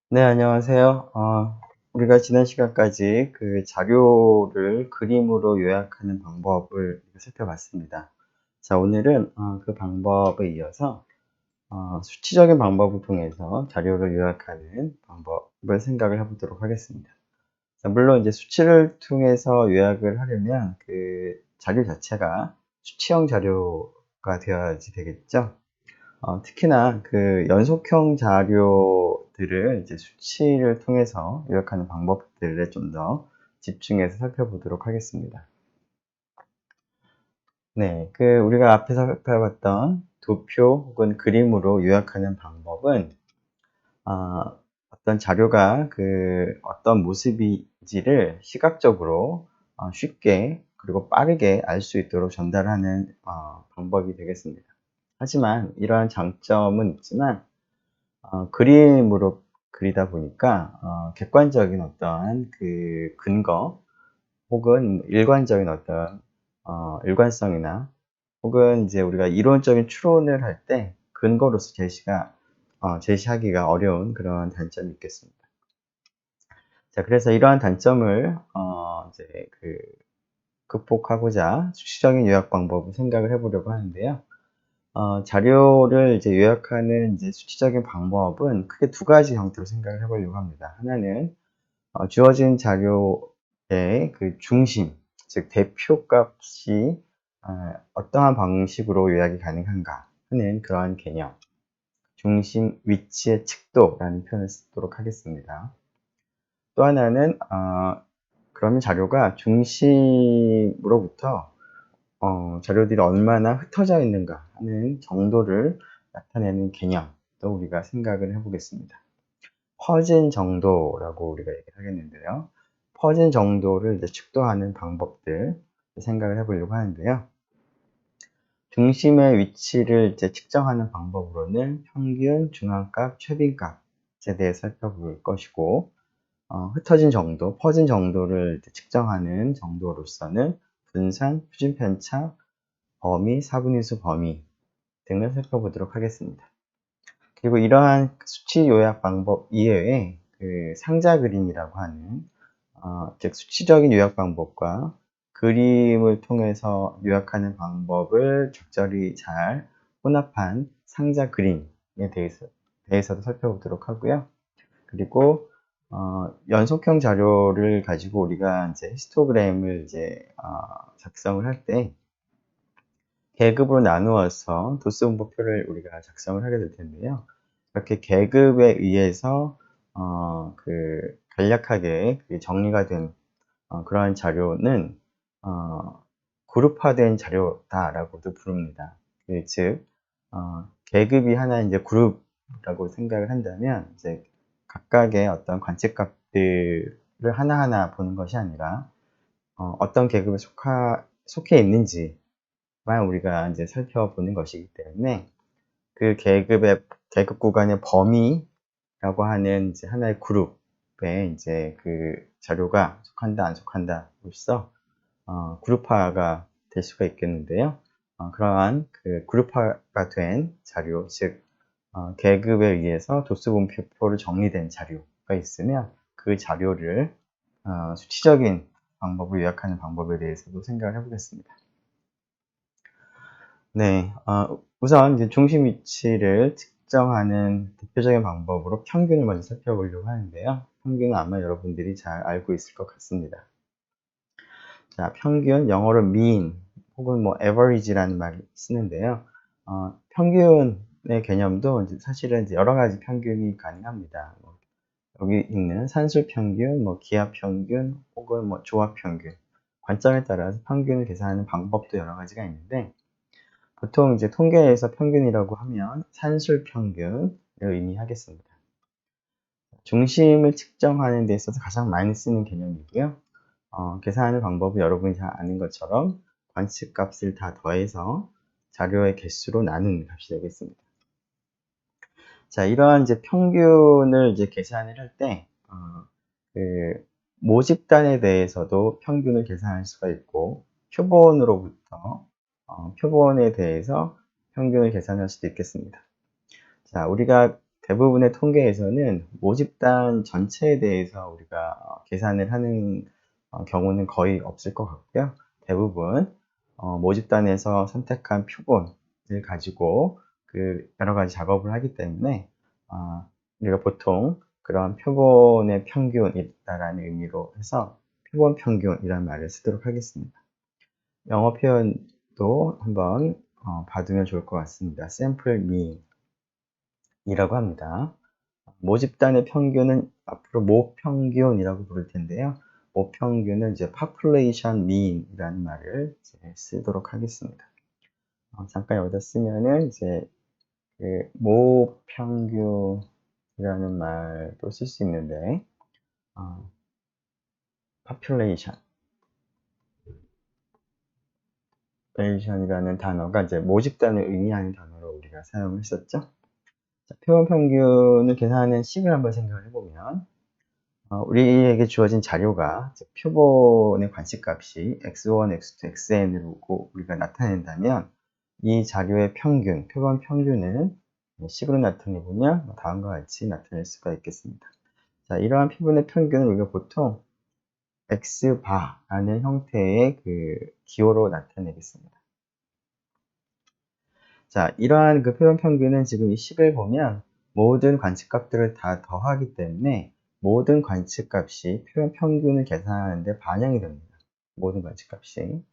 네, 안녕하세요. 우리가 지난 시간까지 그 자료를 그림으로 요약하는 방법을 살펴봤습니다. 자, 오늘은 그 방법에 이어서 수치적인 방법을 통해서 자료를 요약하는 방법을 생각을 해보도록 하겠습니다. 자, 물론 이제 수치를 통해서 요약을 하려면 그 자료 자체가 수치형 자료가 되어야지 되겠죠. 특히나 그 연속형 자료들을 이제 수치를 통해서 요약하는 방법들에 좀 더 집중해서 살펴보도록 하겠습니다. 네, 그 우리가 앞에서 살펴봤던 도표 혹은 그림으로 요약하는 방법은 어떤 자료가 그 어떤 모습인지를 시각적으로 쉽게 그리고 빠르게 알 수 있도록 전달하는 방법이 되겠습니다. 하지만 이러한 장점은 있지만 그림으로 그리다 보니까 객관적인 어떤 그 근거 혹은 일관적인 어떤 일관성이나 혹은 이제 우리가 이론적인 추론을 할 때 근거로서 제시하기가 어려운 그런 단점이 있겠습니다. 자, 그래서 이러한 단점을 이제 그 극복하고자 수치적인 요약 방법을 생각을 해보려고 하는데요. 자료를 이제 요약하는 이제 수치적인 방법은 크게 두 가지 형태로 생각을 해보려고 합니다. 하나는 주어진 자료의 그 중심, 즉 대표값이 어떠한 방식으로 요약이 가능한가 하는 그러한 개념, 중심 위치의 칙도라는 표현을 쓰도록 하겠습니다. 또 하나는 그러면 자료가 중심으로부터 자료들이 얼마나 흩어져 있는가 하는 정도를 나타내는 개념도 우리가 생각을 해보겠습니다. 퍼진 정도라고 우리가 얘기를 하겠는데요. 퍼진 정도를 이제 측도하는 방법들 생각을 해보려고 하는데요. 중심의 위치를 이제 측정하는 방법으로는 평균, 중앙값, 최빈값에 대해 살펴볼 것이고, 흩어진 정도, 퍼진 정도를 측정하는 정도로서는 분산, 표준 편차, 범위, 사분위수 범위 등을 살펴보도록 하겠습니다. 그리고 이러한 수치 요약 방법 이외에 그 상자 그림이라고 하는 즉 수치적인 요약 방법과 그림을 통해서 요약하는 방법을 적절히 잘 혼합한 상자 그림에 대해서도 살펴보도록 하고요. 그리고 연속형 자료를 가지고 우리가 이제 히스토그램을 이제 작성을 할 때 계급으로 나누어서 도스 분포표를 우리가 작성을 하게 될 텐데요. 이렇게 계급에 의해서 그 간략하게 정리가 된 그러한 자료는 그룹화된 자료다라고도 부릅니다. 즉 계급이 하나 이제 그룹이라고 생각을 한다면 이제 각각의 어떤 관측값들을 하나하나 보는 것이 아니라 어떤 계급에 속해 있는지만 우리가 이제 살펴보는 것이기 때문에 그 계급 구간의 범위라고 하는 이제 하나의 그룹에 이제 그 자료가 속한다, 안 속한다로서 그룹화가 될 수가 있겠는데요. 그러한 그 그룹화가 된 자료, 즉 계급에 의해서 도수 분표로 정리된 자료가 있으면 그 자료를 수치적인 방법을 요약하는 방법에 대해서도 생각을 해보겠습니다. 네, 우선 이제 중심 위치를 측정하는 대표적인 방법으로 평균을 먼저 살펴보려고 하는데요. 평균은 아마 여러분들이 잘 알고 있을 것 같습니다. 자, 평균, 영어로 mean 혹은 뭐 average라는 말을 쓰는데요. 평균의 개념도 이제 사실은 이제 여러 가지 평균이 가능합니다. 여기 있는 산술 평균, 뭐 기하 평균 혹은 뭐 조합 평균 관점에 따라서 평균을 계산하는 방법도 여러 가지가 있는데 보통 이제 통계에서 평균이라고 하면 산술 평균을 의미하겠습니다. 중심을 측정하는 데 있어서 가장 많이 쓰는 개념이고요. 계산하는 방법은 여러분이 잘 아는 것처럼 관측값을 다 더해서 자료의 개수로 나눈 값이 되겠습니다. 자, 이러한 이제 평균을 이제 계산을 할 때, 그 모집단에 대해서도 평균을 계산할 수가 있고, 표본으로부터 표본에 대해서 평균을 계산할 수도 있겠습니다. 자, 우리가 대부분의 통계에서는 모집단 전체에 대해서 우리가 계산을 하는 경우는 거의 없을 것 같고요. 대부분 모집단에서 선택한 표본을 가지고 그 여러 가지 작업을 하기 때문에 우리가 보통 그런 표본의 평균이다라는 의미로 해서 표본 평균이라는 말을 쓰도록 하겠습니다. 영어 표현도 한번 봐두면 좋을 것 같습니다. sample mean 이라고 합니다. 모집단의 평균은 앞으로 모평균이라고 부를 텐데요. 모평균은 이제 population mean이라는 말을 이제 쓰도록 하겠습니다. 잠깐 여기다 쓰면은 이제 그 모평균이라는 말도 쓸 수 있는데 population이라는 단어가 이제 모집단을 의미하는 단어로 우리가 사용을 했었죠. 자, 표본 평균을 계산하는 식을 한번 생각을 해보면 우리에게 주어진 자료가 표본의 관측값이 x1, x2, xn으로 우리가 나타낸다면 이 자료의 평균, 표본 평균을 식으로 나타내보면 다음과 같이 나타낼 수가 있겠습니다. 자, 이러한 표본의 평균을 우리가 보통 x바라는 형태의 그 기호로 나타내겠습니다. 자, 이러한 그 표본 평균은 지금 이 식을 보면 모든 관측값들을 다 더하기 때문에 모든 관측값이 표본 평균을 계산하는데 반영이 됩니다. 모든 관측값이.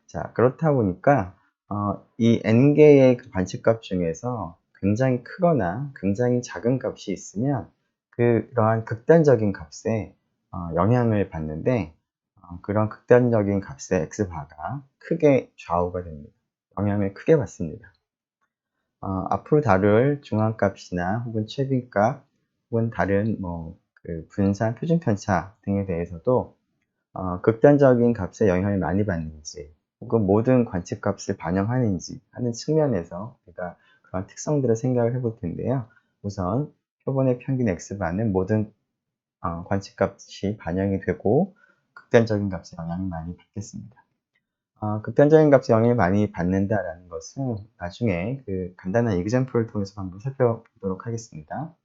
자, 그렇다 보니까 이 n개의 그 관측값 중에서 굉장히 크거나 굉장히 작은 값이 있으면 그러한 극단적인 값에 영향을 받는데 그런 극단적인 값의 x바가 크게 좌우가 됩니다. 영향을 크게 받습니다. 앞으로 다룰 중앙값이나 혹은 최빈값 혹은 다른 그 분산, 표준편차 등에 대해서도 극단적인 값에 영향을 많이 받는지 혹은 모든 관측값을 반영하는지 하는 측면에서 우리가 그런 특성들을 생각을 해볼 텐데요. 우선 표본의 평균 x바는 모든 관측값이 반영이 되고 극단적인 값에 영향을 많이 받겠습니다. 극단적인 값에 영향을 많이 받는다라는 것은 나중에 그 간단한 example를 통해서 한번 살펴보도록 하겠습니다.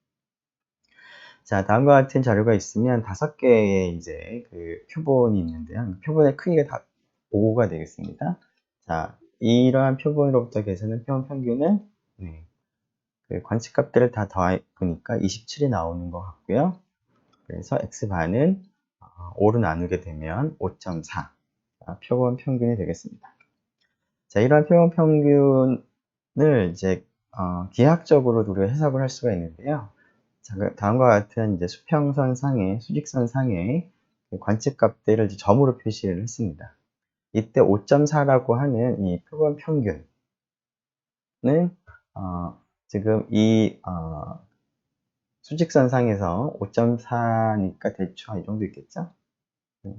자, 다음과 같은 자료가 있으면 5개의 이제 그 표본이 있는데요. 표본의 크기가 다 5가 되겠습니다. 자, 이러한 표본으로부터 계산한 표본 평균은 그 관측값들을 다 더해보니까 27이 나오는 것 같고요. 그래서 x바는 5로 나누게 되면 5.4 표본 평균이 되겠습니다. 자, 이러한 표본 평균을 이제 기하학적으로도 우리가 해석을 할 수가 있는데요. 자, 다음과 같은 이제 수평선 상에, 수직선 상에 관측값들을 점으로 표시를 했습니다. 이때 5.4라고 하는 이 표본 평균은 지금 이 수직선 상에서 5.4니까 대충 이 정도 있겠죠? 이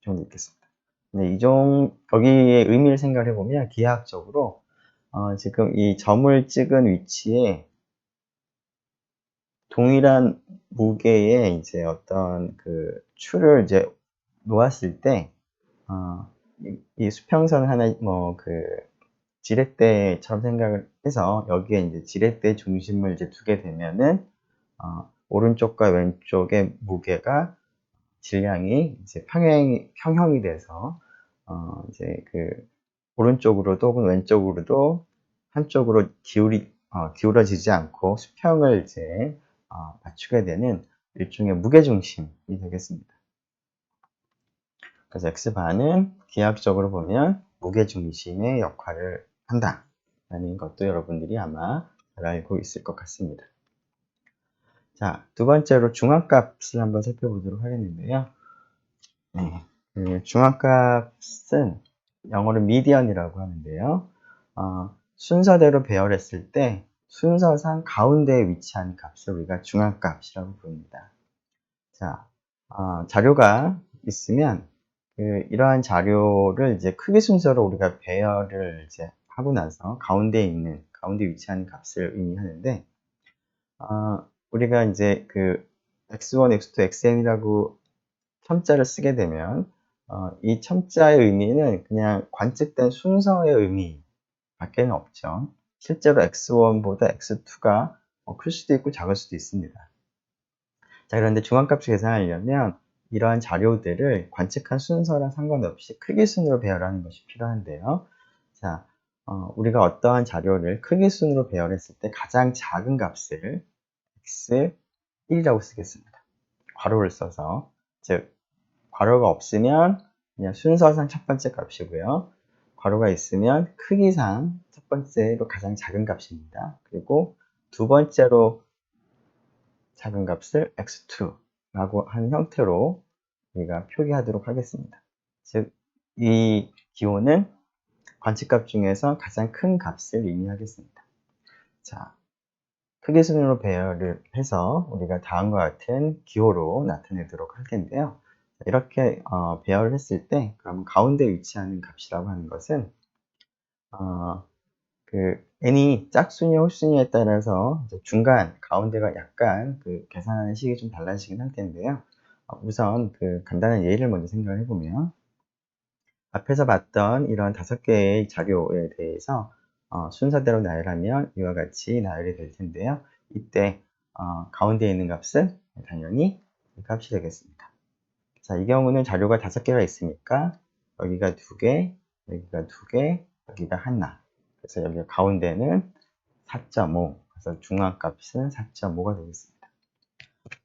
정도 있겠습니다. 네, 여기에 의미를 생각해 보면 기하학적으로 지금 이 점을 찍은 위치에 동일한 무게의 이제 어떤 그 추를 이제 놓았을 때, 이 수평선 하나, 지렛대처럼 생각을 해서 여기에 이제 지렛대 중심을 이제 두게 되면은, 오른쪽과 왼쪽의 무게가 질량이 이제 평형이 돼서, 이제 그 오른쪽으로도 혹은 왼쪽으로도 한쪽으로 기울어지지 않고 수평을 이제 맞추게 되는 일종의 무게중심이 되겠습니다. 그래서 x바는 기하학적으로 보면 무게중심의 역할을 한다라는 것도 여러분들이 아마 잘 알고 있을 것 같습니다. 자, 두 번째로 중앙값을 한번 살펴보도록 하겠는데요. 네, 중앙값은 영어로 미디언이라고 하는데요. 순서대로 배열했을 때 순서상 가운데에 위치한 값을 우리가 중앙값이라고 부릅니다. 자, 자료가 있으면 이러한 자료를 이제 크기 순서로 우리가 배열을 이제 하고 나서 가운데 위치한 값을 의미하는데, 우리가 이제 그 x1, x2, xn이라고 첨자를 쓰게 되면 이 첨자의 의미는 그냥 관측된 순서의 의미밖에 없죠. 실제로 x1보다 x2가 클 수도 있고 작을 수도 있습니다. 자, 그런데 중앙값을 계산하려면 이러한 자료들을 관측한 순서랑 상관없이 크기순으로 배열하는 것이 필요한데요. 자, 우리가 어떠한 자료를 크기순으로 배열했을 때 가장 작은 값을 x1이라고 쓰겠습니다. 괄호를 써서, 즉 괄호가 없으면 그냥 순서상 첫 번째 값이고요. 괄호가 있으면 크기상 첫 번째로 가장 작은 값입니다. 그리고 두 번째로 작은 값을 x2라고 하는 형태로 우리가 표기하도록 하겠습니다. 즉, 이 기호는 관측값 중에서 가장 큰 값을 의미하겠습니다. 자, 크기 순으로 배열을 해서 우리가 다음과 같은 기호로 나타내도록 할 텐데요. 이렇게 배열을 했을 때, 그럼 가운데 위치하는 값이라고 하는 것은 n이 짝수냐 홀수냐에 따라서 중간 가운데가 약간 계산하는 식이 좀 달라지긴 할 텐데요. 우선 간단한 예를 먼저 생각을 해보면, 앞에서 봤던 이런 5개의 자료에 대해서 순서대로 나열하면 이와 같이 나열이 될 텐데요. 이때 가운데에 있는 값은 당연히 이 값이 되겠습니다. 자, 이 경우는 자료가 5개가 있으니까 여기가 2개, 여기가 2개, 여기가 하나. 그래서 여기 가운데는 4.5. 그래서 중앙값은 4.5가 되겠습니다.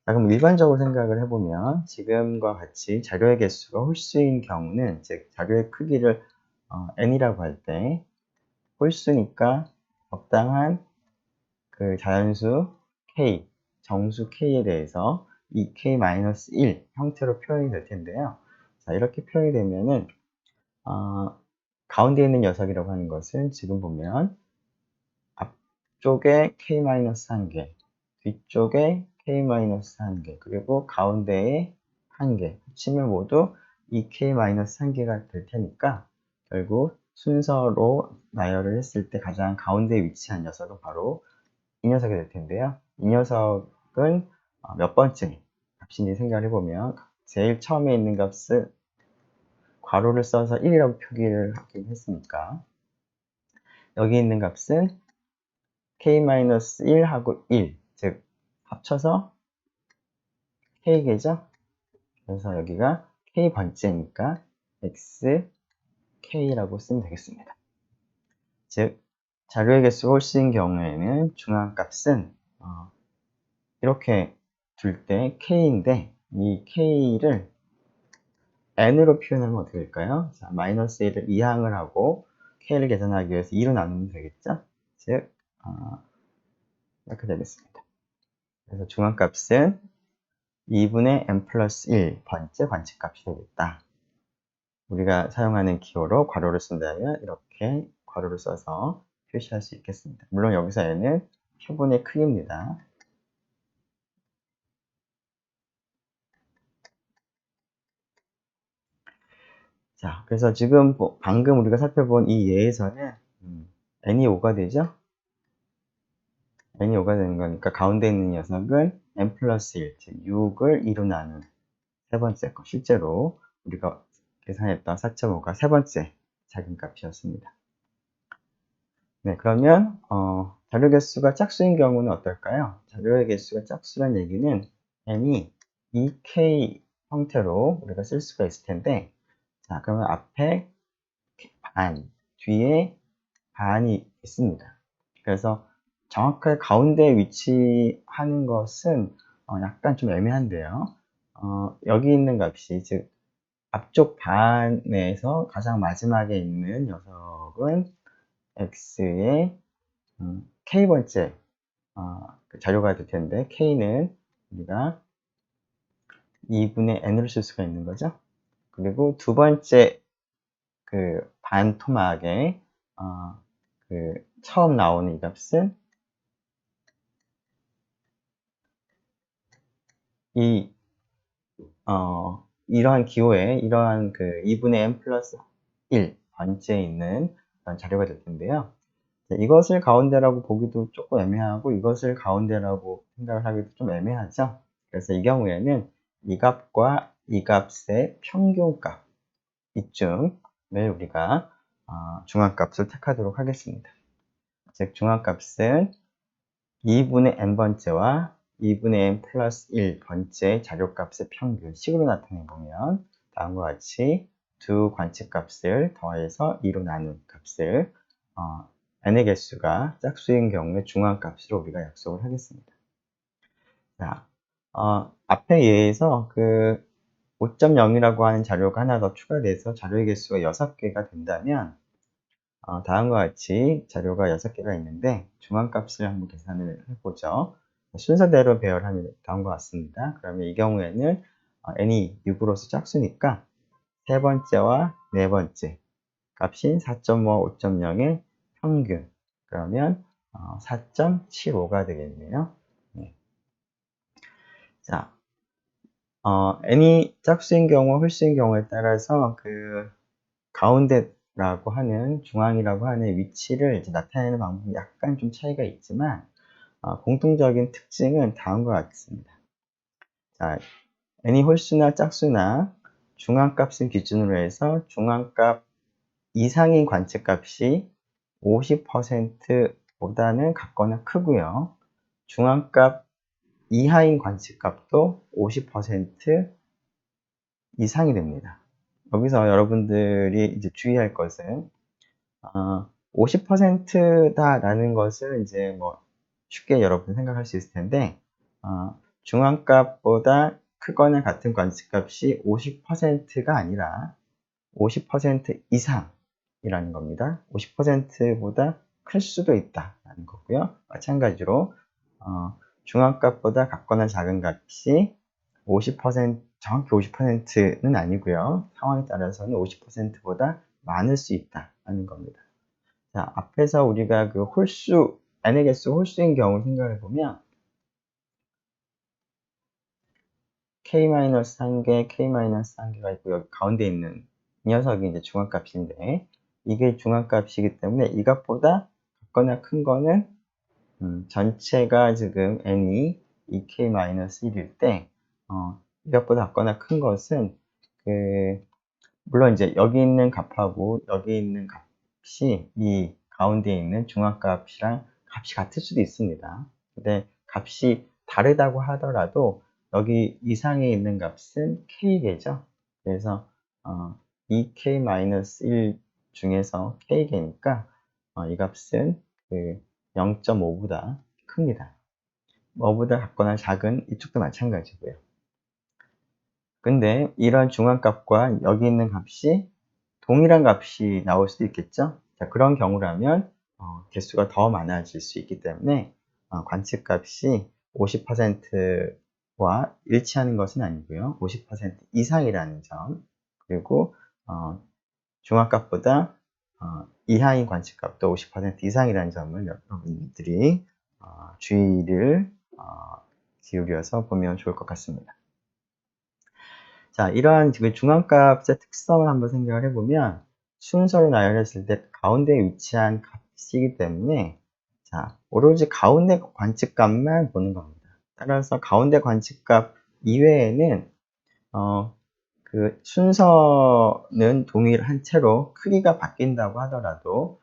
자, 그럼 일반적으로 생각을 해보면 지금과 같이 자료의 개수가 홀수인 경우는, 즉 자료의 크기를 n이라고 할 때 홀수니까 적당한 자연수 k, 정수 k에 대해서 이 k-1 형태로 표현이 될 텐데요. 자, 이렇게 표현이 되면은 가운데 있는 녀석이라고 하는 것은 지금 보면 앞쪽에 k-1개, 뒤쪽에 k-1개, 그리고 가운데에 1개 합치면 모두 이 k-1개가 될 테니까 결국 순서로 나열을 했을 때 가장 가운데에 위치한 녀석은 바로 이 녀석이 될 텐데요. 이 녀석은 몇 번째 값인지 생각을 해보면 제일 처음에 있는 값을 괄호를 써서 1이라고 표기를 하긴 했으니까 여기 있는 값은 k-1하고 1, 즉 합쳐서 k개죠. 그래서 여기가 k번째니까 xk라고 쓰면 되겠습니다. 즉 자료의 개수가 홀수인 경우에는 중앙값은 이렇게 둘 때 k인데 이 k를 n으로 표현하면 어떻게 될까요? 자, 마이너스 1을 이항을 하고 k를 계산하기 위해서 2로 나누면 되겠죠? 즉 이렇게 되겠습니다. 그래서 중앙값은 2분의 n 플러스 1번째 관측값이 되겠다. 우리가 사용하는 기호로 괄호를 쓴다면 이렇게 괄호를 써서 표시할 수 있겠습니다. 물론 여기서 n은 표본의 크기입니다. 자, 그래서 지금 방금 우리가 살펴본 이 예에서는 n이 5가 되죠? n이 5가 되는 거니까 가운데 있는 녀석은 n 플러스 1, 즉 6을 2로 나눈 세 번째 거, 실제로 우리가 계산했던 4.5가 세 번째 작은 값이었습니다. 네, 그러면 자료 개수가 짝수인 경우는 어떨까요? 자료의 개수가 짝수란 얘기는 n이 2k 형태로 우리가 쓸 수가 있을 텐데, 자, 그러면 앞에 반, 뒤에 반이 있습니다. 그래서 정확하게 가운데 위치하는 것은 약간 좀 애매한데요. 여기 있는 값이, 즉 앞쪽 반에서 가장 마지막에 있는 녀석은 x의 k번째 자료가 될 텐데, k는 우리가 2분의 n으로 쓸 수가 있는 거죠. 그리고 두 번째 반 토막에 처음 나오는 이 값은 이러한 기호에 이러한 2분의 n 플러스 1 번째에 있는 자료가 될 텐데요. 이것을 가운데라고 보기도 조금 애매하고 이것을 가운데라고 생각을 하기도 좀 애매하죠. 그래서 이 경우에는 이 값과 이 값의 평균값 이쯤을 우리가 중앙값을 택하도록 하겠습니다. 즉 중앙값은 2분의 n번째와 2분의 n 플러스 1번째 자료값의 평균식으로 나타내보면 다음과 같이 두 관측값을 더해서 2로 나눈 값을 n의 개수가 짝수인 경우에 중앙값으로 우리가 약속을 하겠습니다. 자, 앞의 예에서 그 5.0이라고 하는 자료가 하나 더 추가돼서 자료의 개수가 6개가 된다면 다음과 같이 자료가 6개가 있는데 중앙값을 한번 계산을 해보죠. 순서대로 배열하면 다음과 같습니다. 그러면 이 경우에는 n이 6으로서 짝수니까 세 번째와 네 번째 값인 4.5, 5.0의 평균 그러면 4.75가 되겠네요. 네. 자, n이 짝수인 경우, 홀수인 경우에 따라서 그 가운데라고 하는 중앙이라고 하는 위치를 이제 나타내는 방법이 약간 좀 차이가 있지만 공통적인 특징은 다음과 같습니다. 자, n이 홀수나 짝수나 중앙값을 기준으로 해서 중앙값 이상인 관측값이 50%보다는 같거나 크고요. 중앙값 이하인 관측값도 50% 이상이 됩니다. 여기서 여러분들이 이제 주의할 것은 50%다라는 것을 이제 뭐 쉽게 여러분 생각할 수 있을 텐데 중앙값보다 크거나 같은 관측값이 50%가 아니라 50% 이상이라는 겁니다. 50%보다 클 수도 있다라는 거고요. 마찬가지로 중앙값보다 같거나 작은 값이 50% 정확히 50%는 아니고요. 상황에 따라서는 50%보다 많을 수 있다는 겁니다. 자, 앞에서 우리가 그 홀수, n의 개수 홀수인 경우 생각해 보면 k-1개, k-1개가 있고 여기 가운데 있는 이 녀석이 이제 중앙값인데 이게 중앙값이기 때문에 이 값보다 같거나 큰 거는 전체가 지금 n이 2k-1일 때 이것보다 같거나 큰 것은 물론 이제 여기 있는 값하고 여기 있는 값이 이 가운데 있는 중앙값이랑 값이 같을 수도 있습니다. 근데 값이 다르다고 하더라도 여기 이상에 있는 값은 k개죠. 그래서 2k-1 중에서 k개니까 이 값은 0.5보다 큽니다. 뭐보다 같거나 작은 이쪽도 마찬가지고요. 근데 이런 중앙값과 여기 있는 값이 동일한 값이 나올 수도 있겠죠. 자, 그런 경우라면 개수가 더 많아질 수 있기 때문에 관측값이 50%와 일치하는 것은 아니고요. 50% 이상이라는 점 그리고 중앙값보다 이하인 관측값도 50% 이상이라는 점을 여러분들이 주의를 기울여서 보면 좋을 것 같습니다. 자, 이러한 지금 중앙값의 특성을 한번 생각을 해보면 순서로 나열했을 때 가운데에 위치한 값이기 때문에 자, 오로지 가운데 관측값만 보는 겁니다. 따라서 가운데 관측값 이외에는 그 순서는 동일한 채로 크기가 바뀐다고 하더라도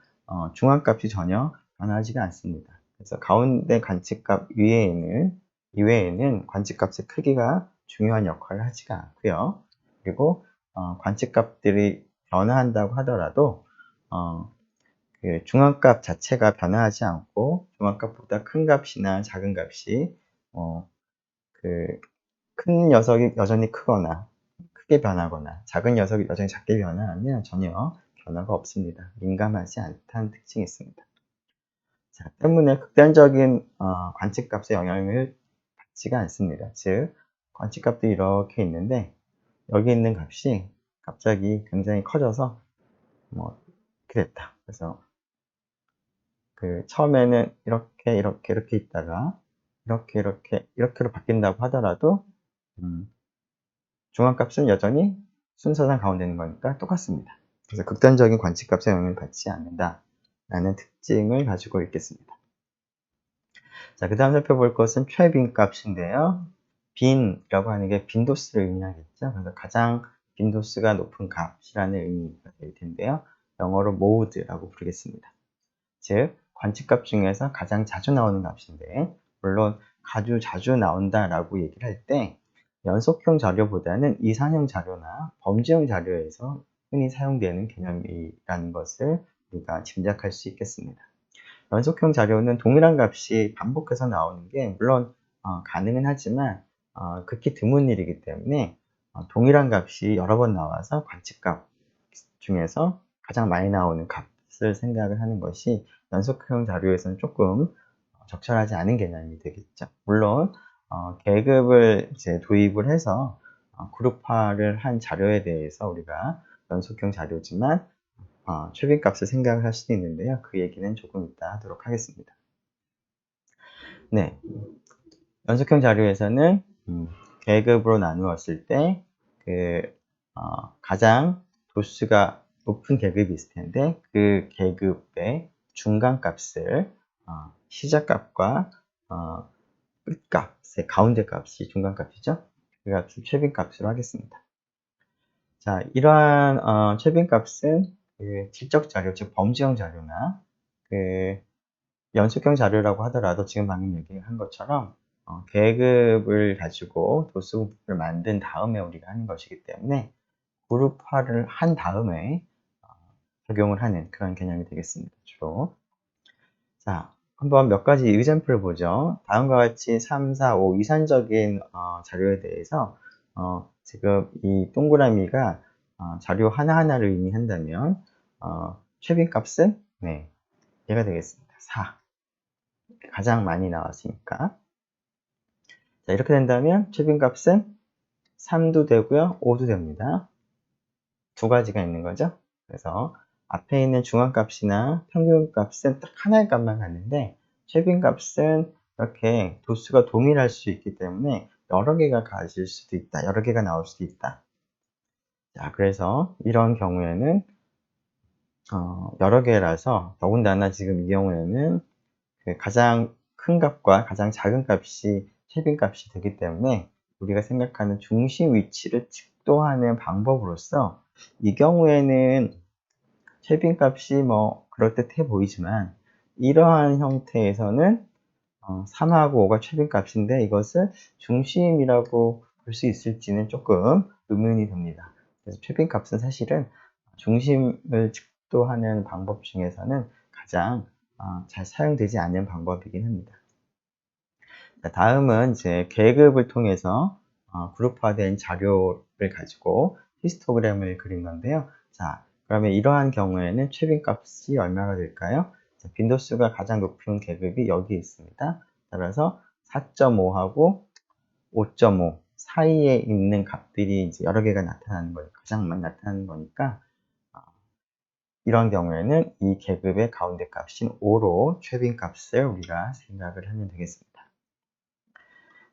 중앙값이 전혀 변하지가 않습니다. 그래서 가운데 관측값 이외에는 관측값의 크기가 중요한 역할을 하지가 않고요. 그리고 관측값들이 변화한다고 하더라도 그 중앙값 자체가 변화하지 않고 중앙값보다 큰 값이나 작은 값이 그 큰 녀석이 여전히 크거나 크게 변하거나 작은 녀석이 여전히 작게 변화하면 전혀 변화가 없습니다. 민감하지 않다는 특징이 있습니다. 자, 때문에 극단적인 관측값의 영향을 받지가 않습니다. 즉, 관측값도 이렇게 있는데 여기 있는 값이 갑자기 굉장히 커져서 뭐 이렇게 됐다. 그래서 그 처음에는 이렇게 있다가 이렇게로 바뀐다고 하더라도 중앙값은 여전히 순서상 가운데 있는 거니까 똑같습니다. 그래서 극단적인 관측값의 영향을 받지 않는다라는 특징을 가지고 있겠습니다. 자, 그 다음 살펴볼 것은 최빈값인데요. 빈이라고 하는 게 빈도수를 의미하겠죠. 그래서 가장 빈도수가 높은 값이라는 의미가 될 텐데요. 영어로 mode라고 부르겠습니다. 즉, 관측값 중에서 가장 자주 나오는 값인데, 물론 아주 자주 나온다라고 얘기를 할 때 연속형 자료보다는 이산형 자료나 범주형 자료에서 흔히 사용되는 개념이라는 것을 우리가 짐작할 수 있겠습니다. 연속형 자료는 동일한 값이 반복해서 나오는 게 물론 가능은 하지만 극히 드문 일이기 때문에 동일한 값이 여러 번 나와서 관측값 중에서 가장 많이 나오는 값을 생각을 하는 것이 연속형 자료에서는 조금 적절하지 않은 개념이 되겠죠. 물론 계급을 이제 도입을 해서 그룹화를 한 자료에 대해서 우리가 연속형 자료지만 최빈값을 생각을 할 수도 있는데요. 그 얘기는 조금 이따 하도록 하겠습니다. 네, 연속형 자료에서는 계급으로 나누었을 때 가장 도수가 높은 계급이 있을 텐데 그 계급의 중간값을 시작값과 끝값의 가운데 값이 중간값이죠. 그 값을 최빈값으로 하겠습니다. 자, 이러한 최빈값은 질적 자료, 즉 범주형 자료나 연속형 자료라고 하더라도 지금 방금 얘기한 것처럼 계급을 가지고 도수를 만든 다음에 우리가 하는 것이기 때문에 그룹화를 한 다음에 적용을 하는 그런 개념이 되겠습니다. 주로. 자, 한번 몇 가지 example을 보죠. 다음과 같이 3, 4, 5 이산적인 자료에 대해서 지금 이 동그라미가 자료 하나하나를 의미한다면 최빈값은 얘가 되겠습니다. 4. 가장 많이 나왔으니까. 자, 이렇게 된다면 최빈값은 3도 되고요, 5도 됩니다. 두 가지가 있는 거죠. 그래서 앞에 있는 중앙값이나 평균값은 딱 하나의 값만 갖는데 최빈값은 이렇게 도수가 동일할 수 있기 때문에 여러 개가 가질 수도 있다. 여러 개가 나올 수도 있다. 자, 그래서 이런 경우에는 여러 개라서 더군다나 지금 이 경우에는 가장 큰 값과 가장 작은 값이 최빈값이 되기 때문에 우리가 생각하는 중심 위치를 측도하는 방법으로서 이 경우에는 최빈값이 그럴듯해 보이지만 이러한 형태에서는 3하고 5가 최빈값인데 이것을 중심이라고 볼 수 있을지는 조금 의문이 듭니다. 그래서 최빈값은 사실은 중심을 측도하는 방법 중에서는 가장 잘 사용되지 않는 방법이긴 합니다. 다음은 이제 계급을 통해서 그룹화된 자료를 가지고 히스토그램을 그린 건데요. 자, 그러면 이러한 경우에는 최빈값이 얼마가 될까요? 자, 빈도수가 가장 높은 계급이 여기 있습니다. 따라서 4.5하고 5.5 사이에 있는 값들이 이제 여러 개가 나타나는 거니까 가장 많이 나타나는 거니까 이런 경우에는 이 계급의 가운데 값인 5로 최빈값을 우리가 생각을 하면 되겠습니다.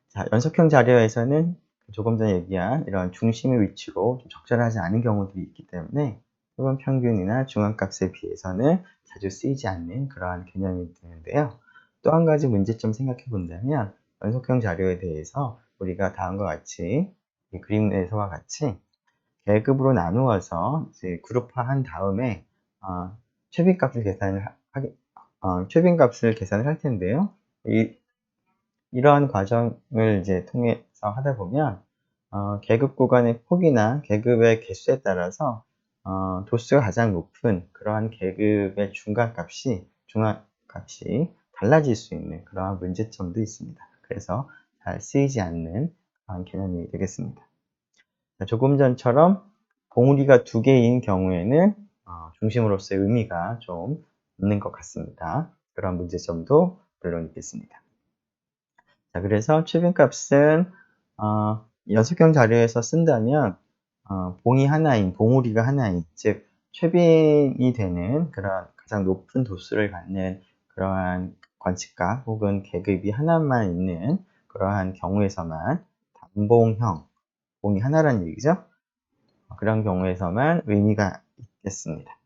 자, 연속형 자료에서는 조금 전에 얘기한 이런 중심의 위치로 좀 적절하지 않은 경우들이 있기 때문에 표본 평균이나 중앙값에 비해서는 자주 쓰이지 않는 그러한 개념이 되는데요. 또 한 가지 문제점 생각해 본다면 연속형 자료에 대해서 우리가 다음과 같이 이 그림에서와 같이 계급으로 나누어서 이제 그룹화한 다음에 최빈값을 계산을 할 텐데요. 이러한 과정을 이제 통해서 하다 보면 계급 구간의 폭이나 계급의 개수에 따라서 도수가 가장 높은 그러한 계급의 중간값이 달라질 수 있는 그러한 문제점도 있습니다. 그래서 잘 쓰이지 않는 그런 개념이 되겠습니다. 자, 조금 전처럼 봉우리가 두 개인 경우에는 중심으로서의 의미가 좀 없는 것 같습니다. 그런 문제점도 물론 있겠습니다. 자, 그래서 최빈값은 연속형 자료에서 쓴다면 봉우리가 하나인, 즉 최빈이 되는 그런 가장 높은 도수를 갖는 그러한 관측값 혹은 계급이 하나만 있는 그러한 경우에서만 단봉형, 봉이 하나라는 얘기죠. 그런 경우에서만 의미가 있겠습니다.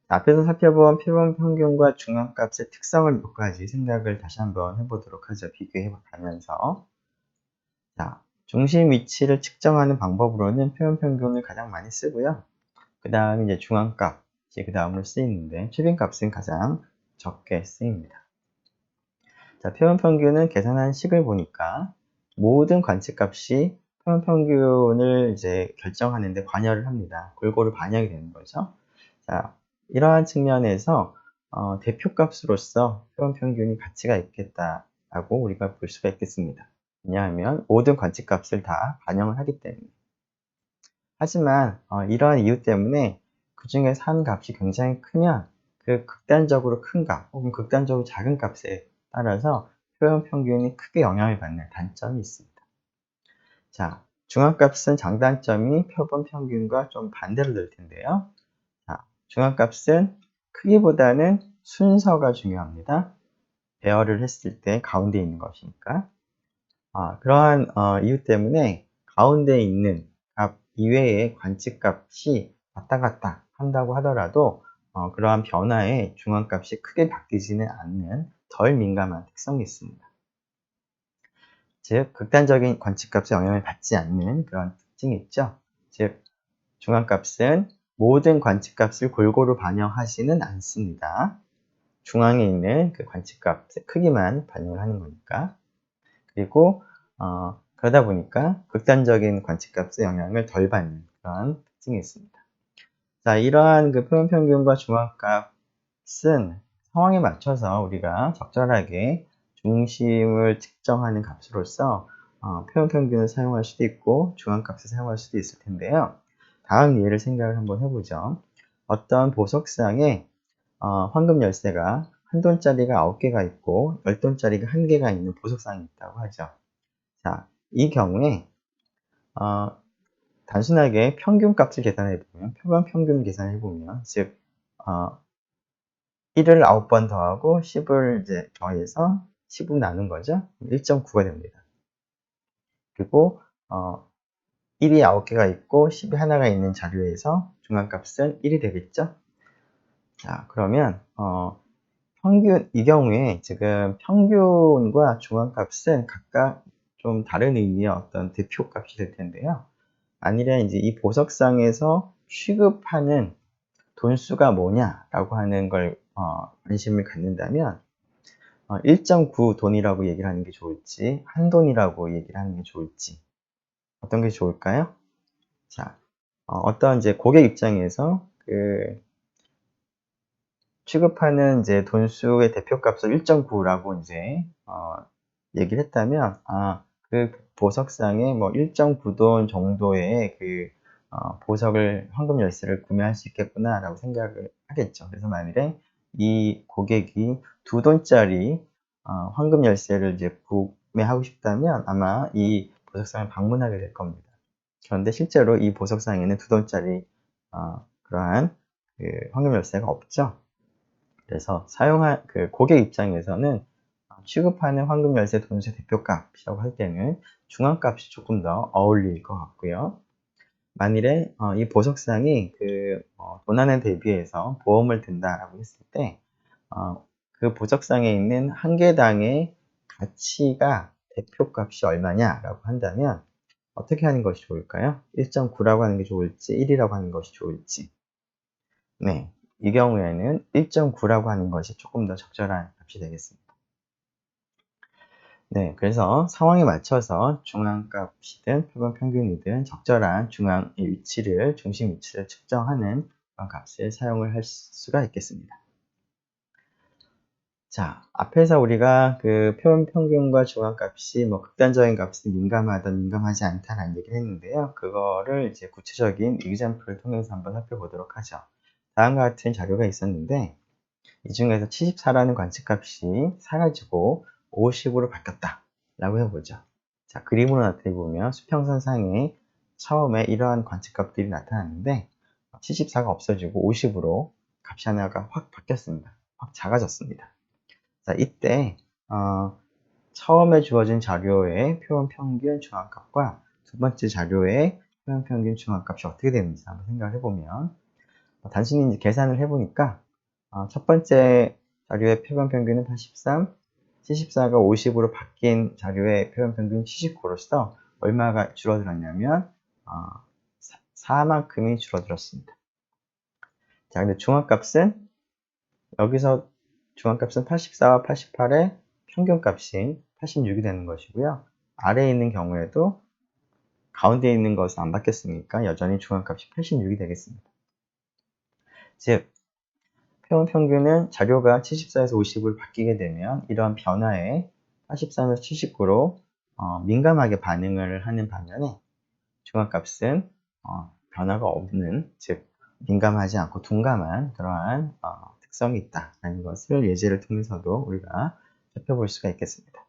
앞에서 살펴본 표본 평균과 중앙값의 특성을 몇 가지 생각을 다시 한번 해보도록 하죠. 비교해 가면서. 자, 중심 위치를 측정하는 방법으로는 표본 평균을 가장 많이 쓰고요. 그 다음에 이제 중앙값이 그 다음으로 쓰이는데 최빈값은 가장 적게 쓰입니다. 자, 표본평균은 계산한 식을 보니까 모든 관측값이 표본평균을 이제 결정하는데 관여를 합니다. 골고루 반영이 되는 거죠. 자, 이러한 측면에서 대표값으로서 표본평균이 가치가 있겠다라고 우리가 볼 수가 있겠습니다. 왜냐하면 모든 관측값을 다 반영을 하기 때문에. 하지만 이러한 이유 때문에 그 중에서 한 값이 굉장히 크면 그 극단적으로 큰 값 혹은 극단적으로 작은 값에 따라서 표본평균이 크게 영향을 받는 단점이 있습니다. 자, 중앙값은 장단점이 표본평균과 좀 반대로 될 텐데요. 자, 중앙값은 크기보다는 순서가 중요합니다. 배열을 했을 때 가운데 있는 것이니까. 그러한 이유 때문에 가운데 있는 값 이외의 관측값이 왔다 갔다 한다고 하더라도 그러한 변화에 중앙값이 크게 바뀌지는 않는 덜 민감한 특성이 있습니다. 즉, 극단적인 관측값에 영향을 받지 않는 그런 특징이 있죠. 즉, 중앙값은 모든 관측값을 골고루 반영하지는 않습니다. 중앙에 있는 그 관측값의 크기만 반영을 하는 거니까. 그리고 그러다 보니까 극단적인 관측값의 영향을 덜 받는 그런 특징이 있습니다. 자, 이러한 그 표본평균과 중앙값은 상황에 맞춰서 우리가 적절하게 중심을 측정하는 값으로서 표본평균을 사용할 수도 있고 중앙값을 사용할 수도 있을 텐데요. 다음 예를 생각을 한번 해보죠. 어떤 보석상에 황금 열쇠가 한 돈짜리가 9개가 있고 10돈짜리가 1개가 있는 보석상이 있다고 하죠. 자, 이 경우에 단순하게 평균값을 계산해 보면, 표본 평균을 계산해 보면, 즉 1을 9번 더하고 10을 이제 더해서 10으로 나눈 거죠. 1.9가 됩니다. 그리고 1이 9개가 있고 10이 하나가 있는 자료에서 중앙값은 1이 되겠죠. 자, 그러면 평균, 이 경우에 지금 평균과 중앙값은 각각 좀 다른 의미의 어떤 대표값이 될 텐데요. 만일에 이제 이 보석상에서 취급하는 돈수가 뭐냐라고 하는 걸 관심을 갖는다면 1.9 돈이라고 얘기를 하는 게 좋을지 한 돈이라고 얘기를 하는 게 좋을지 어떤 게 좋을까요? 자, 어떤 이제 고객 입장에서 그 취급하는 이제 돈수의 대표값을 1.9라고 이제 얘기를 했다면 그 보석상에 뭐 1.9돈 정도의 그 보석을 황금 열쇠를 구매할 수 있겠구나라고 생각을 하겠죠. 그래서 만일에 이 고객이 2돈짜리 황금 열쇠를 이제 구매하고 싶다면 아마 이 보석상을 방문하게 될 겁니다. 그런데 실제로 이 보석상에는 2돈짜리 그러한 그 황금 열쇠가 없죠. 그래서 사용할 그 고객 입장에서는 취급하는 황금 열쇠 돈수의 대표값이라고 할 때는 중앙값이 조금 더 어울릴 것 같고요. 만일에 이 보석상이 그 도난에 대비해서 보험을 든다라고 했을 때 그 보석상에 있는 한 개당의 가치가 대표값이 얼마냐라고 한다면 어떻게 하는 것이 좋을까요? 1.9라고 하는 게 좋을지 1이라고 하는 것이 좋을지. 네, 이 경우에는 1.9라고 하는 것이 조금 더 적절한 값이 되겠습니다. 네, 그래서 상황에 맞춰서 중앙값이든 표본 평균이든 적절한 중앙의 위치를, 중심 위치를 측정하는 그런 값을 사용을 할 수가 있겠습니다. 자, 앞에서 우리가 그 표본 평균과 중앙값이 뭐 극단적인 값에 민감하다, 민감하지 않다라는 얘기를 했는데요. 그거를 이제 구체적인 example을 통해서 한번 살펴보도록 하죠. 다음과 같은 자료가 있었는데, 이 중에서 74라는 관측값이 사라지고 50으로 바뀌었다 라고 해보죠. 자, 그림으로 나타내 보면 수평선상에 처음에 이러한 관측값들이 나타났는데 74가 없어지고 50으로 값이 하나가 확 바뀌었습니다. 확 작아졌습니다. 자, 이때 처음에 주어진 자료의 표본평균 중앙값과 두 번째 자료의 표본평균 중앙값이 어떻게 되는지 한번 생각을 해보면 단순히 이제 계산을 해보니까 첫 번째 자료의 표본평균은 83, 74가 50으로 바뀐 자료의 표본평균 79로서 얼마가 줄어들었냐면 4만큼이 줄어들었습니다. 자, 근데 중앙값은 여기서 중앙값은 84와 88의 평균값인 86이 되는 것이고요. 아래에 있는 경우에도 가운데 있는 것은 안 바뀌었으니까 여전히 중앙값이 86이 되겠습니다. 즉, 표본 평균은 자료가 74에서 50으로 바뀌게 되면 이러한 변화에 83에서 79로 민감하게 반응을 하는 반면에 중앙값은 변화가 없는, 즉 민감하지 않고 둔감한 그러한 특성이 있다는 것을 예제를 통해서도 우리가 살펴볼 수가 있겠습니다.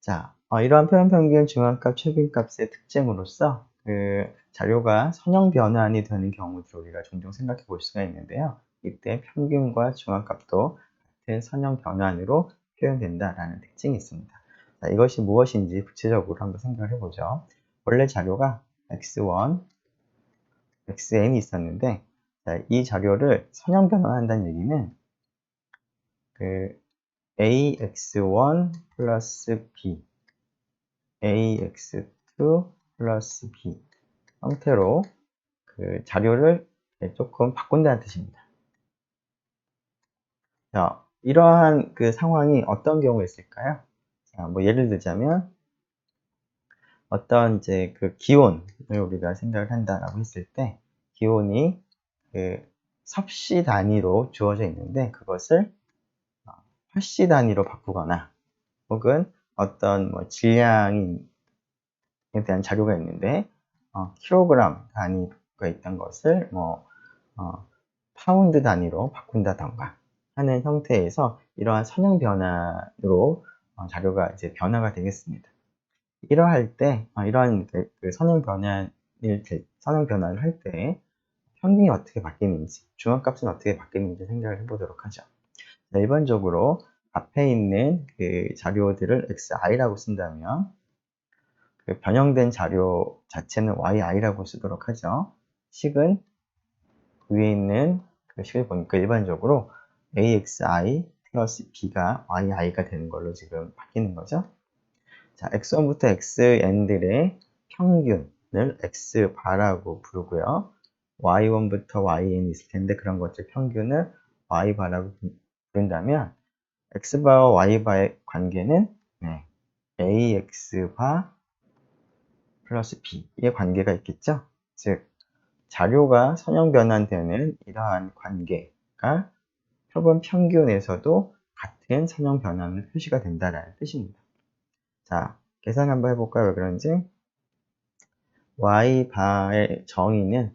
자, 이러한 표본평균 중앙값 최빈값의 특징으로서 그 자료가 선형 변환이 되는 경우도 우리가 종종 생각해 볼 수가 있는데요. 이때 평균과 중앙값도 같은 선형 변환으로 표현된다라는 특징이 있습니다. 자, 이것이 무엇인지 구체적으로 한번 생각을 해보죠. 원래 자료가 x1, xn이 있었는데, 자, 이 자료를 선형 변환한다는 얘기는 그 ax1 플러스 b, ax2 플러스 b 형태로 그 자료를 조금 바꾼다는 뜻입니다. 자, 이러한 그 상황이 어떤 경우에 있을까요? 자, 뭐 예를 들자면 어떤 이제 그 기온을 우리가 생각을 한다라고 했을 때 기온이 그 섭씨 단위로 주어져 있는데 그것을 화씨 단위로 바꾸거나 혹은 어떤 뭐 질량에 대한 자료가 있는데 킬로그램 단위가 있던 것을 뭐 파운드 단위로 바꾼다던가 하는 형태에서 이러한 선형 변화로 자료가 이제 변화가 되겠습니다. 이러할 때 이러한 그 선형 변화를 할 때 평균이 어떻게 바뀌는지, 중앙값은 어떻게 바뀌는지 생각을 해보도록 하죠. 자, 일반적으로 앞에 있는 그 자료들을 xi라고 쓴다면 그 변형된 자료 자체는 yi라고 쓰도록 하죠. 식은 위에 있는 그 식을 보니까 일반적으로 axi 플러스 b가 yi가 되는 걸로 지금 바뀌는 거죠. 자, x1부터 xn들의 평균을 x바라고 부르고요. y1부터 yn 있을 텐데 그런 것들 평균을 y바라고 부른다면 x바와 y바의 관계는 ax바 플러스 b의 관계가 있겠죠. 즉, 자료가 선형 변환되는 이러한 관계가 표본 평균에서도 같은 선형 변환을 표시가 된다는 뜻입니다. 자, 계산 한번 해볼까요? 왜 그런지. y바의 정의는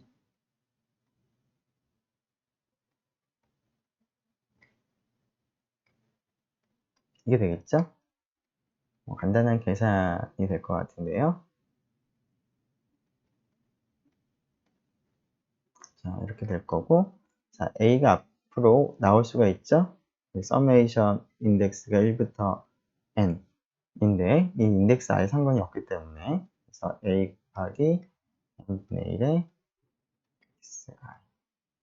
이게 되겠죠? 간단한 계산이 될 것 같은데요. 자, 이렇게 될 거고, 자, a가 앞으로 나올 수가 있죠? 서메이션 인덱스가 1부터 n인데, 이 인덱스 아예 상관이 없기 때문에, 그래서 a 곱하기 n분의 1의 xi,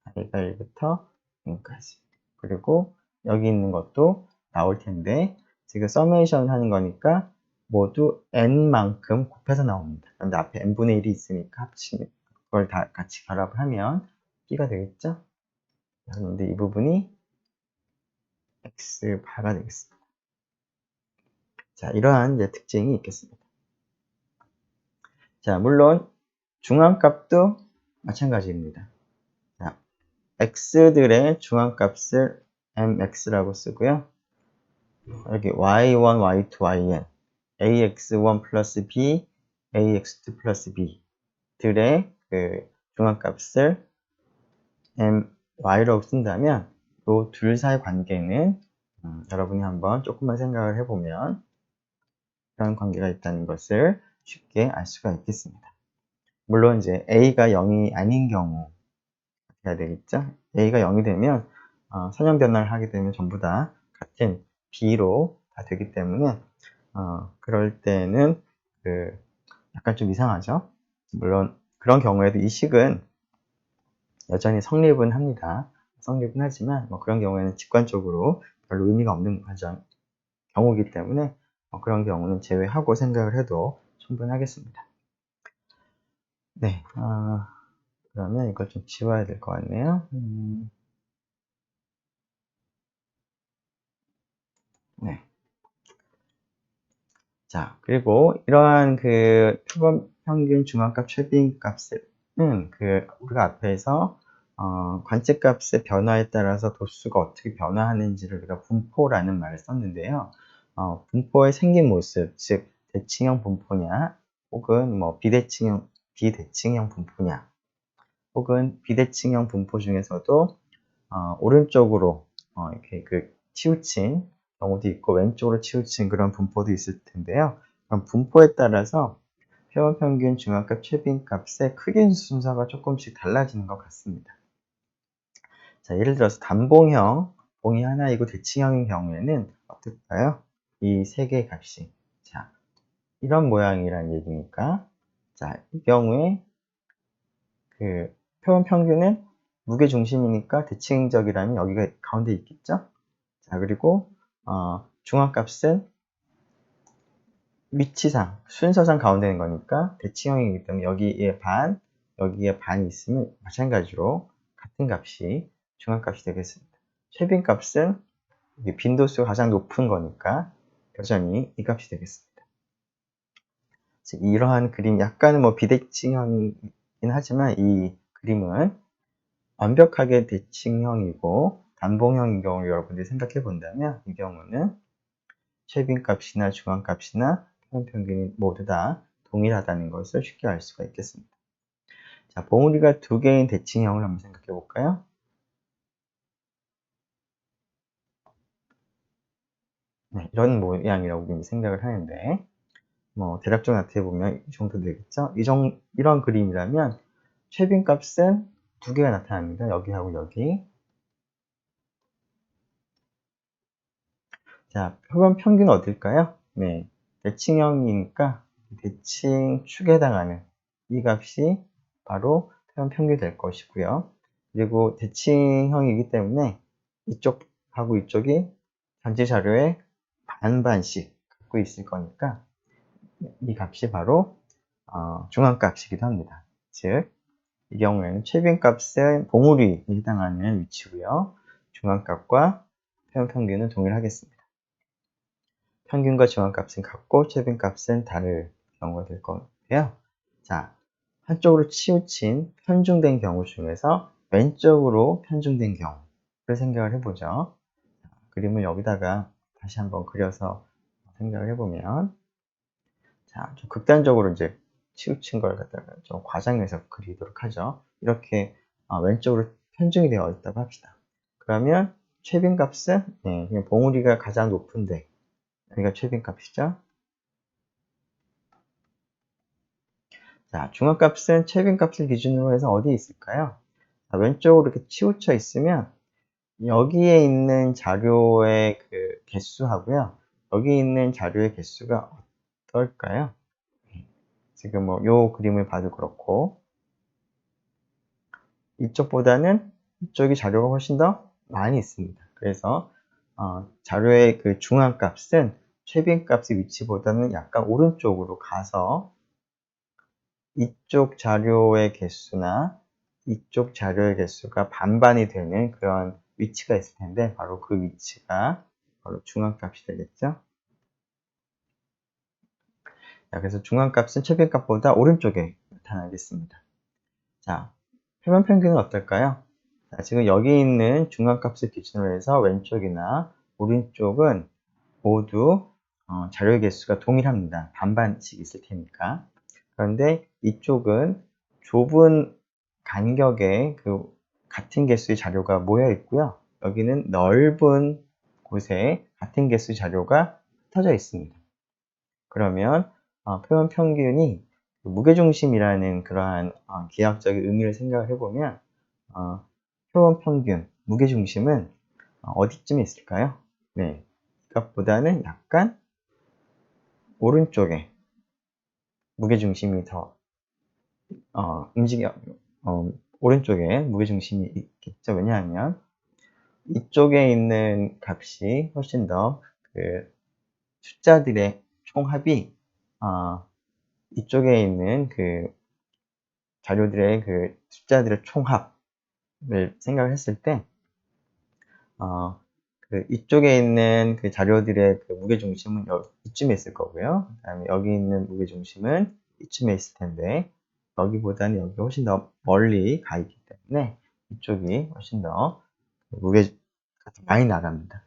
i가 1부터 n까지. 그리고 여기 있는 것도 나올 텐데, 지금 서메이션 하는 거니까 모두 n만큼 곱해서 나옵니다. 그런데 앞에 n분의 1이 있으니까 합치면 그걸 다 같이 결합을 하면 b가 되겠죠? 그런데 이 부분이 x바가 되겠습니다. 자, 이러한 이제 특징이 있겠습니다. 자, 물론 중앙값도 마찬가지입니다. 자, x들의 중앙값을 mx라고 쓰고요. 여기 y1, y2, yn, ax1 플러스 b, ax2 플러스 b 들의 그 중앙값을 my라고 쓴다면 이 둘 사이 관계는 여러분이 한번 조금만 생각을 해보면 그런 관계가 있다는 것을 쉽게 알 수가 있겠습니다. 물론 이제 a가 0이 아닌 경우 어떻게 해야 되겠죠? a가 0이 되면 선형 변화를 하게 되면 전부 다 같은 b로 다 되기 때문에 그럴 때는 그 약간 좀 이상하죠. 물론 그런 경우에도 이 식은 여전히 성립은 합니다. 성립은 하지만 뭐 그런 경우에는 직관적으로 별로 의미가 없는 경우이기 때문에 그런 경우는 제외하고 생각을 해도 충분하겠습니다. 네, 그러면 이걸 좀 지워야 될 것 같네요. 네. 자, 그리고 이러한 그 표본 평균 중앙값 최빈 값은 우리가 앞에서 관측값의 변화에 따라서 도수가 어떻게 변화하는지를 우리가 분포라는 말을 썼는데요. 분포의 생긴 모습, 즉 대칭형 분포냐, 혹은 뭐 비대칭형 분포냐, 혹은 비대칭형 분포 중에서도 오른쪽으로 이렇게 치우친 경우도 있고 왼쪽으로 치우친 그런 분포도 있을 텐데요. 그럼 분포에 따라서 표본 평균 중앙값 최빈값의 크기 순서가 조금씩 달라지는 것 같습니다. 자, 예를 들어서 단봉형, 봉이 하나이고 대칭형인 경우에는 어떨까요? 이 세 개의 값이. 자, 이런 모양이란 얘기니까. 자, 이 경우에 그 표본 평균은 무게 중심이니까 대칭적이라면 여기가 가운데 있겠죠? 자, 그리고 중앙값은 위치상, 순서상 가운데 있는 거니까 대칭형이기 때문에 여기에 반이 있으면 마찬가지로 같은 값이 중앙값이 되겠습니다. 최빈값은 빈도수가 가장 높은 거니까 여전히 이 값이 되겠습니다. 이러한 그림, 약간은 뭐 비대칭형이긴 하지만 이 그림은 완벽하게 대칭형이고 단봉형인 경우를 여러분들이 생각해 본다면 이 경우는 최빈값이나 중앙값이나 표본평균이 모두 다 동일하다는 것을 쉽게 알 수가 있겠습니다. 자, 봉우리가 두 개인 대칭형을 한번 생각해 볼까요? 네, 이런 모양이라고 우리는 생각을 하는데 뭐 대략적으로 나타내 보면 이 정도 되겠죠? 이런 그림이라면 최빈값은 두 개가 나타납니다. 여기하고 여기. 자, 표본 평균은 어딜까요? 네, 대칭형이니까 대칭축에 해당하는 이 값이 바로 표본 평균이 될 것이고요. 그리고 대칭형이기 때문에 이쪽하고 이쪽이 전체 자료에 반반씩 갖고 있을 거니까 이 값이 바로 중앙값이기도 합니다. 즉, 이 경우에는 최빈값은 봉우리에 해당하는 위치고요. 중앙값과 표본 평균은 동일하겠습니다. 평균과 중앙값은 같고 최빈값은 다를 경우가 될 건데요. 자, 한쪽으로 치우친 편중된 경우 중에서 왼쪽으로 편중된 경우를 생각을 해보죠. 그림을 여기다가 다시 한번 그려서 생각을 해보면, 자, 좀 극단적으로 이제 치우친 걸 갖다가 좀 과장해서 그리도록 하죠. 이렇게 왼쪽으로 편중이 되어 있다고 합시다. 그러면 최빈값은 그냥 봉우리가 가장 높은데 여기가 최빈값이죠. 자, 중앙값은 최빈값을 기준으로 해서 어디에 있을까요? 자, 왼쪽으로 이렇게 치우쳐 있으면 여기에 있는 자료의 그 개수하고요. 여기 있는 자료의 개수가 어떨까요? 지금 뭐 요 그림을 봐도 그렇고 이쪽보다는 이쪽이 자료가 훨씬 더 많이 있습니다. 그래서 자료의 그 중앙값은 최빈값의 위치보다는 약간 오른쪽으로 가서 이쪽 자료의 개수나 이쪽 자료의 개수가 반반이 되는 그런 위치가 있을 텐데 바로 그 위치가 바로 중앙값이 되겠죠. 자, 그래서 중앙값은 최빈값보다 오른쪽에 나타나겠습니다. 자, 표본 평균은 어떨까요? 자, 지금 여기 있는 중앙값을 기준으로 해서 왼쪽이나 오른쪽은 모두 자료의 개수가 동일합니다. 반반씩 있을 테니까. 그런데 이쪽은 좁은 간격에 같은 개수의 자료가 모여 있고요. 여기는 넓은 곳에 같은 개수의 자료가 흩어져 있습니다. 그러면 표본 평균이 무게중심이라는 그러한 기하학적인 의미를 생각을 해보면 표본 평균, 무게중심은 어디쯤에 있을까요? 네, 이것보다는 약간 오른쪽에 무게중심이 더 오른쪽에 무게중심이 있겠죠. 왜냐하면 이쪽에 있는 값이 훨씬 더 그 숫자들의 총합이 이쪽에 있는 그 자료들의 그 숫자들의 총합을 생각을 했을 때 이쪽에 있는 그 자료들의 그 무게중심은 이쯤에 있을 거고요. 그 다음에 여기 있는 무게중심은 이쯤에 있을 텐데, 여기보다는 여기가 훨씬 더 멀리 가 있기 때문에 이쪽이 훨씬 더 무게가 많이 나갑니다.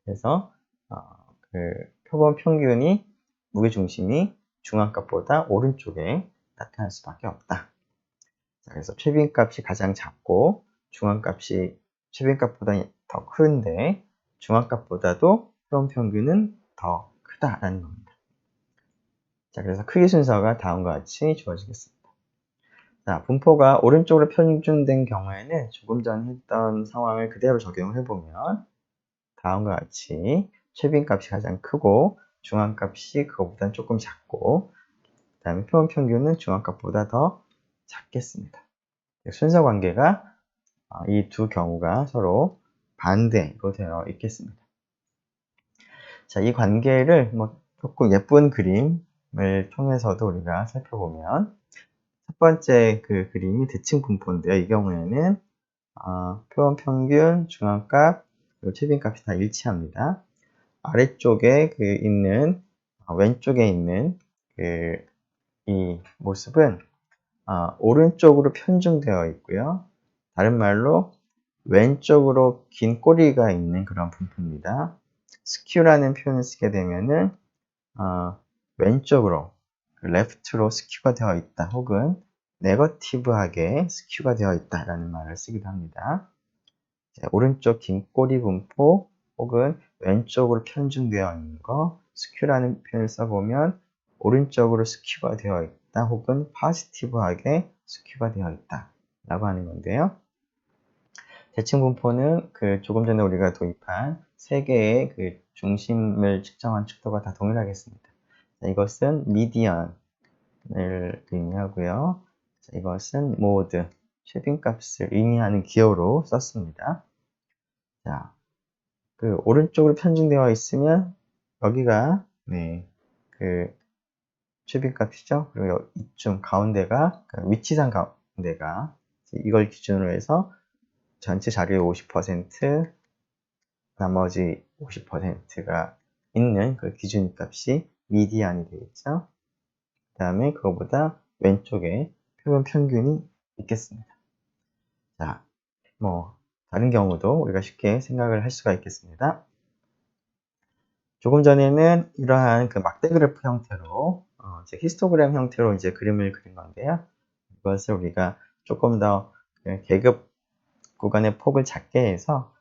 그래서 표본 평균이 무게중심이 중앙값보다 오른쪽에 나타날 수밖에 없다. 자, 그래서 최빈값이 가장 작고 중앙값이 최빈값보다 더 큰데 중앙값보다도 표본 평균은 더 크다라는 겁니다. 자, 그래서 크기 순서가 다음과 같이 주어지겠습니다. 자, 분포가 오른쪽으로 편중된 경우에는 조금 전 했던 상황을 그대로 적용을 해보면 다음과 같이 최빈값이 가장 크고 중앙값이 그거보다는 조금 작고 그 다음에 표본 평균은 중앙값보다 더 작겠습니다. 순서 관계가 이 두 경우가 서로 반대로 되어 있겠습니다. 자, 이 관계를 조금 예쁜 그림을 통해서도 우리가 살펴보면 첫 번째 그 그림이 대칭 분포인데요. 이 경우에는 표본 평균, 중앙값, 그리고 최빈값이 다 일치합니다. 아래쪽에 왼쪽에 있는 이 모습은 오른쪽으로 편중되어 있고요. 다른 말로 왼쪽으로 긴 꼬리가 있는 그런 분포입니다. 스큐라는 표현을 쓰게 되면은 왼쪽으로 left로 스큐가 되어 있다 혹은 네거티브하게 스큐가 되어 있다라는 말을 쓰기도 합니다. 오른쪽 긴 꼬리 분포 혹은 왼쪽으로 편중되어 있는 거 스큐라는 표현을 써보면 오른쪽으로 스큐가 되어 있다 혹은 포지티브하게 스큐가 되어 있다 라고 하는 건데요. 대칭 분포는 조금 전에 우리가 도입한 세 개의 중심을 측정한 축도가 다 동일하겠습니다. 자, 이것은 미디언을 의미하고요. 자, 이것은 모드, 최빈값을 의미하는 기호로 썼습니다. 자, 오른쪽으로 편중되어 있으면 여기가 최빈값이죠. 그리고 이쯤 가운데가 위치상 가운데가 이걸 기준으로 해서 전체 자료의 50%, 나머지 50%가 있는 그 기준값이 미디안이 되겠죠. 그 다음에 그거보다 왼쪽에 표본 평균이 있겠습니다. 자, 다른 경우도 우리가 쉽게 생각을 할 수가 있겠습니다. 조금 전에는 이러한 막대 그래프 형태로, 히스토그램 형태로 이제 그림을 그린 건데요. 이것을 우리가 조금 더 계급 구간의 폭을 작게 해서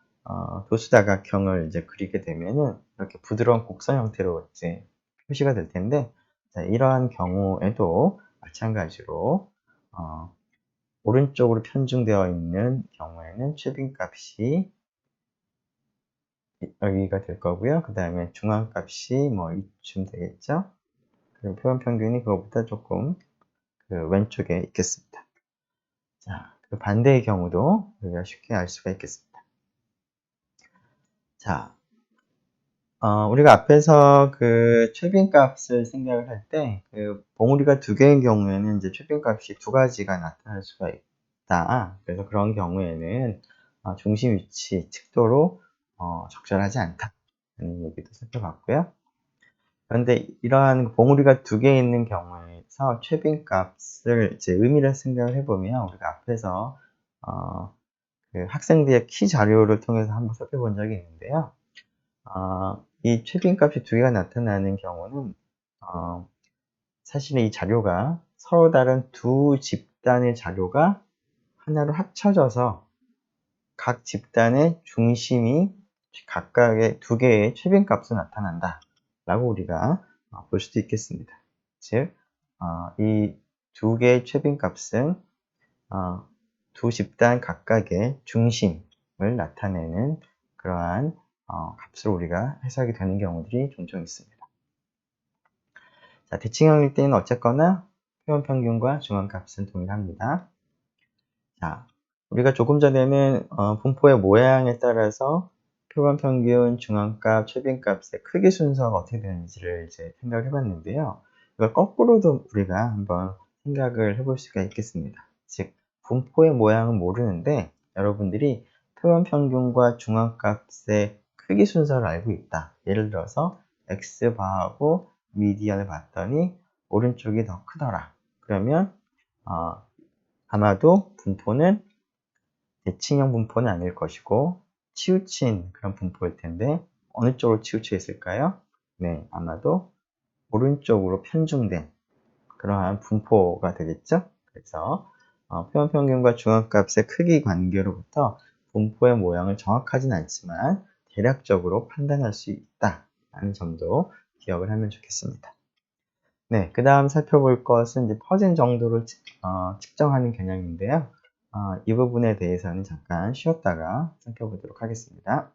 도수다각형을 이제 그리게 되면은 이렇게 부드러운 곡선 형태로 이제 표시가 될 텐데, 자, 이러한 경우에도 마찬가지로 오른쪽으로 편중되어 있는 경우에는 최빈값이 여기가 될 거고요. 그 다음에 중앙값이 이쯤 되겠죠. 그리고 표본 평균이 그거보다 조금 왼쪽에 있겠습니다. 자, 반대의 경우도 우리가 쉽게 알 수가 있겠습니다. 자, 우리가 앞에서 최빈값을 생각을 할 때, 봉우리가 두 개인 경우에는 이제 최빈값이 두 가지가 나타날 수가 있다. 그래서 그런 경우에는 중심 위치, 측도로 적절하지 않다는 얘기도 살펴봤고요. 그런데 이러한 봉우리가 두 개 있는 경우에서 최빈값을 이제 의미를 생각을 해보면 우리가 앞에서 학생들의 키 자료를 통해서 한번 살펴본 적이 있는데요. 이 최빈값이 두 개가 나타나는 경우는 사실은 이 자료가 서로 다른 두 집단의 자료가 하나로 합쳐져서 각 집단의 중심이 각각의 두 개의 최빈값으로 나타난다 라고 우리가 볼 수도 있겠습니다. 즉, 이 두 개의 최빈값은 두 집단 각각의 중심을 나타내는 그러한 값으로 우리가 해석이 되는 경우들이 종종 있습니다. 자, 대칭형일 때는 어쨌거나 표본 평균과 중앙값은 동일합니다. 자, 우리가 조금 전에는 분포의 모양에 따라서 표본 평균, 중앙값, 최빈값의 크기 순서가 어떻게 되는지를 이제 생각을 해봤는데요. 이걸 거꾸로도 우리가 한번 생각을 해볼 수가 있겠습니다. 즉, 분포의 모양은 모르는데 여러분들이 표본 평균과 중앙값의 크기 순서를 알고 있다. 예를 들어서 X바하고 미디언을 봤더니 오른쪽이 더 크더라. 그러면 아마도 분포는 대칭형 분포는 아닐 것이고 치우친 그런 분포일 텐데 어느 쪽으로 치우쳐 있을까요? 네, 아마도 오른쪽으로 편중된 그러한 분포가 되겠죠? 그래서 표현평균과 중앙값의 크기 관계로부터 분포의 모양을 정확하진 않지만 대략적으로 판단할 수 있다는 점도 기억을 하면 좋겠습니다. 네, 그 다음 살펴볼 것은 이제 퍼진 정도를 측정하는 개념인데요. 이 부분에 대해서는 잠깐 쉬었다가 살펴보도록 하겠습니다.